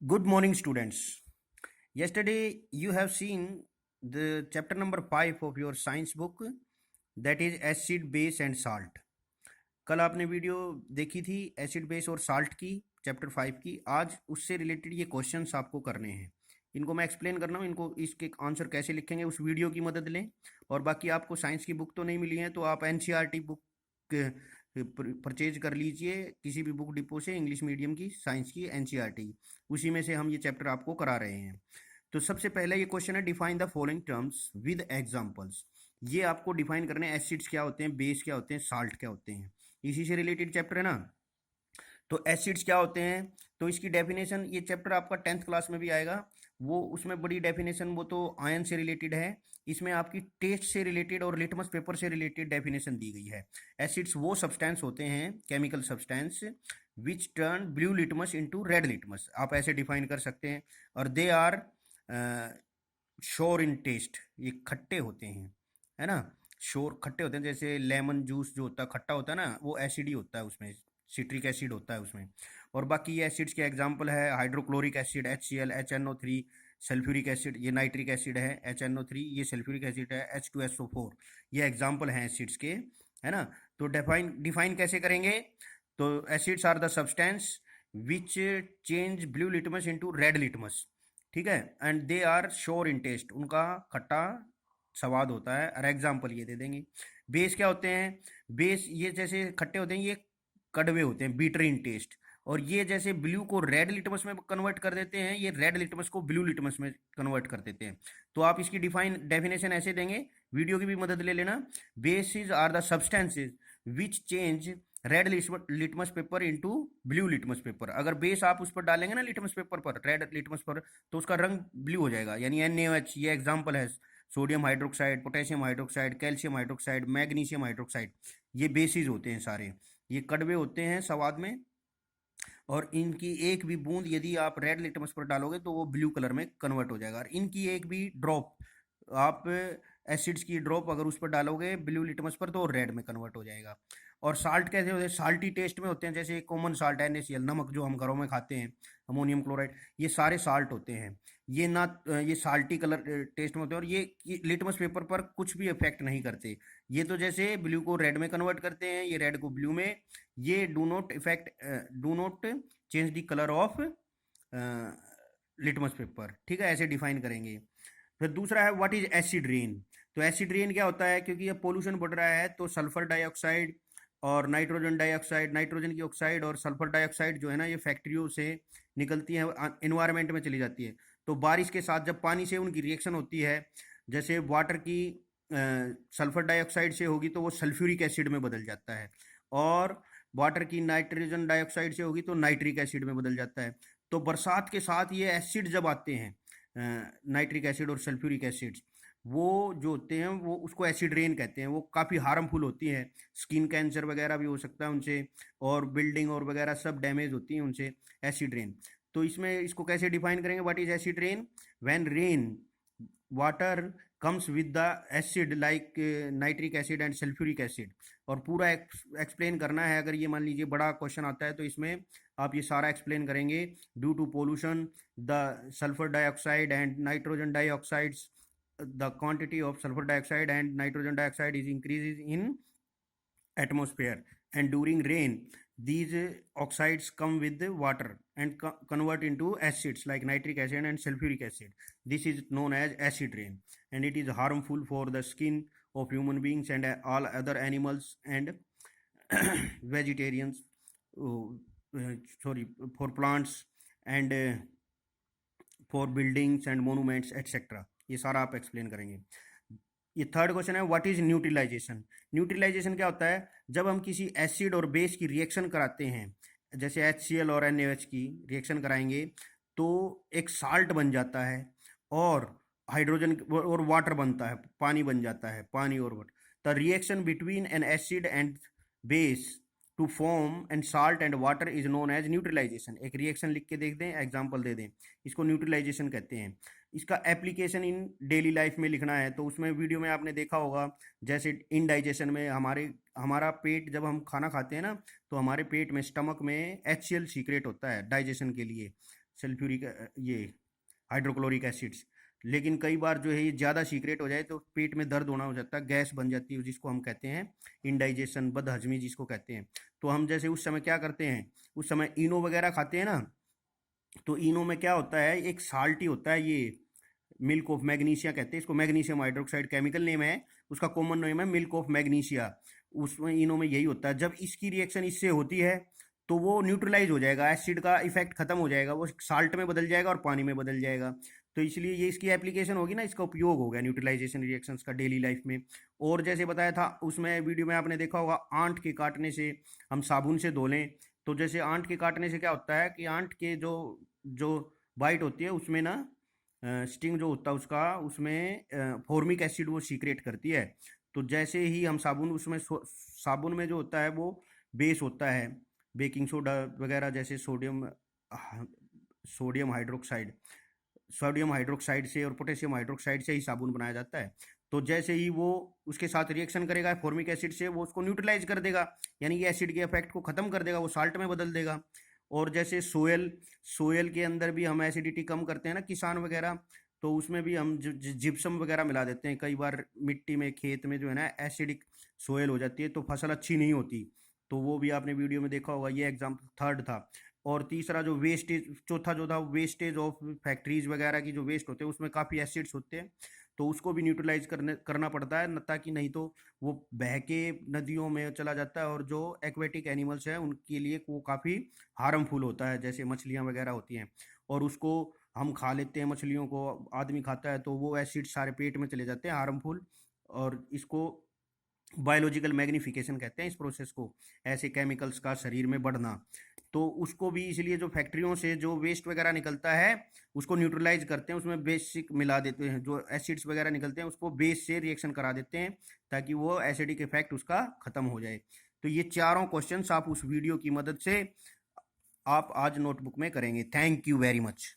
Good morning, students. Yesterday, you have seen the chapter number 5 of your science book, that is acid, base and salt. कल आपने video देखी थी acid base और salt की, chapter 5 की। आज उससे रिलेटेड ये क्वेश्चंस आपको करने हैं। इनको मैं एक्सप्लेन करना हूँ, इनको इसके आंसर कैसे लिखेंगे उस वीडियो की मदद लें। और बाकी आपको साइंस की बुक तो नहीं मिली है, तो आप एनसीईआरटी बुक परचेज कर लीजिए किसी भी बुक डिपो से, इंग्लिश मीडियम की साइंस की एनसीईआरटी, उसी में से हम ये चैप्टर आपको करा रहे हैं। तो सबसे पहले ये क्वेश्चन है, define the following terms with examples. ये आपको डिफाइन करने हैं, एसिड्स क्या होते हैं, बेस क्या होते हैं, साल्ट क्या होते हैं, इसी से रिलेटेड चैप्टर है ना। तो एसिड्स क्या होते हैं, तो इसकी डेफिनेशन, ये चैप्टर आपका 10th क्लास में भी आएगा, वो उसमें बड़ी डेफिनेशन, वो तो आयन से रिलेटेड है। इसमें आपकी टेस्ट से रिलेटेड और लिटमस पेपर से रिलेटेड डेफिनेशन दी गई है। एसिड्स वो सब्सटेंस होते हैं, chemical substance, which turn blue litmus into red litmus, आप ऐसे डिफाइन कर सकते हैं। और they are sour in taste, ये खट्टे होते हैं, है ना। श्योर खट्टे होते हैं, जैसे लेमन जूस जो होता है खट्टा होता है ना, वो एसिड ही होता है, उसमें सिट्रिक एसिड होता है उसमें। और बाकी ये एसिड्स के एग्जांपल है, hydrochloric acid HCl, HNO3, sulphuric acid, ये नाइट्रिक एसिड है, HNO3, ये सल्फ्यूरिक एसिड है, H2SO4, ये एग्जांपल हैं एसिड्स के, है ना। तो डिफाइन डिफाइन कैसे करेंगे, तो acids are the substance which change blue litmus into red litmus, ठीक है, and they are sour in taste, उनका खट्टा स्वाद होता है। और एग्जाम्पल ये दे देंगे। बेस क्या होते हैं, बेस ये जैसे खट्टे होते हैं, ये कड़वे होते हैं, बीटर इन टेस्ट। और ये जैसे ब्लू को रेड लिटमस में कन्वर्ट कर देते हैं, ये रेड लिटमस को ब्लू लिटमस में कन्वर्ट कर देते हैं। तो आप इसकी डेफिनेशन ऐसे देंगे, वीडियो की भी मदद ले लेना। Bases are the substances which change red litmus paper into blue litmus paper. अगर बेस आप उस पर डालेंगे ना, लिटमस पेपर पर, रेड लिटमस पर, तो उसका रंग ब्लू हो जाएगा, यानी NaOH, ये एग्जाम्पल है। Sodium hydroxide, potassium hydroxide, calcium hydroxide, magnesium hydroxide, ये बेसिस होते हैं सारे, ये कड़वे होते हैं स्वाद में। और इनकी एक भी बूंद यदि आप रेड लिटमस पर डालोगे तो वो ब्लू कलर में कन्वर्ट हो जाएगा। और इनकी एक भी ड्रॉप, आप एसिड्स की ड्रॉप अगर उस पर डालोगे ब्लू लिटमस पर, तो वो रेड में कन्वर्ट हो जाएगा। और साल्ट कैसे होते हैं, साल्टी टेस्ट में होते हैं, जैसे कॉमन साल्ट NaCl, नमक जो हम घरों में खाते हैं, अमोनियम क्लोराइड, ये सारे साल्ट होते हैं। ये ना ये साल्टी कलर टेस्ट में होते हैं, और ये लिटमस पेपर पर कुछ भी इफेक्ट नहीं करते। ये तो जैसे ब्लू को रेड में कन्वर्ट करते हैं, ये रेड को ब्लू में, ये do not effect, do not change the colour of litmus paper, ठीक है, ऐसे डिफाइन करेंगे। फिर दूसरा है व्हाट इज एसिड रेन। तो एसिड रेन क्या होता है, क्योंकि ये पोल्यूशन बढ़ रहा है, तो सल्फर डाइऑक्साइड और नाइट्रोजन डाइऑक्साइड, नाइट्रोजन की ऑक्साइड और सल्फर डाइऑक्साइड जो है ना, ये फैक्ट्रियों से निकलती है, इन्वायरमेंट में चली जाती है। तो बारिश के साथ जब पानी से उनकी रिएक्शन होती है, जैसे वाटर की सल्फर डाइऑक्साइड से होगी तो वो सल्फ्यूरिक एसिड में बदल जाता है, और वाटर की नाइट्रोजन डाइऑक्साइड से होगी तो नाइट्रिक एसिड में बदल जाता है। तो बरसात के साथ ये एसिड जब आते हैं, नाइट्रिक एसिड और सल्फ्यूरिक एसिड, वो जो होते हैं वो उसको एसिड रेन कहते हैं। वो काफ़ी हार्मफुल होती है, स्किन कैंसर वगैरह भी हो सकता है उनसे, और बिल्डिंग और वगैरह सब डैमेज होती है उनसे, एसिड रेन। तो इसमें इसको कैसे डिफाइन करेंगे, what is acid rain, when rain water comes with the acid like nitric acid and sulphuric acid. और पूरा एक्सप्लेन करना है, अगर ये मान लीजिए बड़ा क्वेश्चन आता है तो इसमें आप ये सारा एक्सप्लेन करेंगे। Due to pollution the sulphur dioxide and nitrogen dioxides, the quantity of sulfur dioxide and nitrogen dioxide is increases in atmosphere, and during rain these oxides come with the water and convert into acids like nitric acid and sulfuric acid. This is known as acid rain, and it is harmful for the skin of human beings and all other animals and vegetarians, uh, sorry, for plants and for buildings and monuments etcetera, ये सारा आप explain करेंगे। ये third question है, what is neutralisation. Neutralisation क्या होता है, जब हम किसी एसिड और बेस की रिएक्शन कराते हैं, जैसे HCl और NaOH की रिएक्शन कराएंगे, तो एक साल्ट बन जाता है, और हाइड्रोजन और वाटर बनता है, पानी बन जाता है, पानी और water. The reaction between an acid and base to form and salt and water is known as neutralisation. एक रिएक्शन लिख के देख दें, एग्जाम्पल दे दें, इसको न्यूट्रलाइजेशन कहते हैं। इसका एप्लीकेशन इन डेली लाइफ में लिखना है, तो उसमें वीडियो में आपने देखा होगा, जैसे इनडाइजेशन में हमारा पेट, जब हम खाना खाते हैं ना, तो हमारे पेट में, स्टमक में HCl सीक्रेट होता है डाइजेशन के लिए। सल्फ्यूरिक ये हाइड्रोक्लोरिक एसिड्स। लेकिन कई बार जो है ये ज़्यादा सीक्रेट हो जाए तो पेट में दर्द होना हो जाता है, गैस बन जाती है, जिसको हम कहते हैं इंडाइजेशन, बदहजमी जिसको कहते हैं। तो हम जैसे उस समय क्या करते हैं, उस समय इनो वगैरह खाते हैं ना, तो इनो में क्या होता है, एक साल्ट ही होता है, ये मिल्क ऑफ मैग्नीशिया कहते हैं इसको, मैग्नीशियम हाइड्रोक्साइड केमिकल नेम है उसका, कॉमन नेम है मिल्क ऑफ मैग्नीशिया। उसमें इनो में यही होता है, जब इसकी रिएक्शन इससे होती है तो वो न्यूट्रलाइज हो जाएगा, एसिड का इफेक्ट खत्म हो जाएगा, वो साल्ट में बदल जाएगा और पानी में बदल जाएगा। तो इसलिए ये इसकी एप्लीकेशन होगी ना, इसका उपयोग हो गया न्यूट्रलाइजेशन रिएक्शंस का डेली लाइफ में। और जैसे बताया था उसमें वीडियो में आपने देखा होगा, आंट के काटने से हम साबुन से धो लें, तो जैसे आंट के काटने से क्या होता है कि आंट के जो जो बाइट होती है उसमें ना स्टिंग जो होता है उसका, उसमें फॉर्मिक एसिड वो सीक्रेट करती है। तो जैसे ही हम साबुन उसमें साबुन में जो होता है वो बेस होता है बेकिंग सोडा वगैरह, जैसे सोडियम हाइड्रोक्साइड, सोडियम हाइड्रोक्साइड से और पोटेशियम हाइड्रोक्साइड से ही साबुन बनाया जाता है। तो जैसे ही वो उसके साथ रिएक्शन करेगा फॉर्मिक एसिड से, वो उसको न्यूट्रलाइज कर देगा, यानी कि एसिड के इफेक्ट को खत्म कर देगा, वो साल्ट में बदल देगा। और जैसे सोयल, सोयल के अंदर भी हम एसिडिटी कम करते हैं ना, किसान वगैरह, तो उसमें भी हम जिप्सम वगैरह मिला देते हैं। कई बार मिट्टी में, खेत में जो है ना एसिडिक सोयल हो जाती है तो फसल अच्छी नहीं होती, तो वो भी आपने वीडियो में देखा होगा। ये एग्जाम्पल थर्ड था। और तीसरा जो वेस्टेज, चौथा जो था, वेस्टेज ऑफ फैक्ट्रीज वगैरह की जो वेस्ट होते हैं उसमें काफ़ी एसिड्स होते हैं, तो उसको भी न्यूट्रलाइज करना पड़ता है, ताकि नहीं तो वो बह के नदियों में चला जाता है, और जो एक्वेटिक एनिमल्स हैं उनके लिए वो काफ़ी हार्मफुल होता है, जैसे मछलियाँ वगैरह होती हैं, और उसको हम खा लेते हैं, मछलियों को आदमी खाता है तो वो एसिड सारे पेट में चले जाते हैं हार्मफुल। और इसको बायोलॉजिकल मैग्निफिकेशन कहते हैं इस प्रोसेस को, ऐसे केमिकल्स का शरीर में बढ़ना। तो उसको भी इसलिए जो फैक्ट्रियों से जो वेस्ट वगैरह निकलता है उसको न्यूट्रलाइज करते हैं, उसमें बेसिक मिला देते हैं, जो एसिड्स वगैरह निकलते हैं उसको बेस से रिएक्शन करा देते हैं ताकि वो एसिडिक इफेक्ट उसका खत्म हो जाए। तो ये चारों क्वेश्चंस आप उस वीडियो की मदद से आप आज नोटबुक में करेंगे। Thank you very much.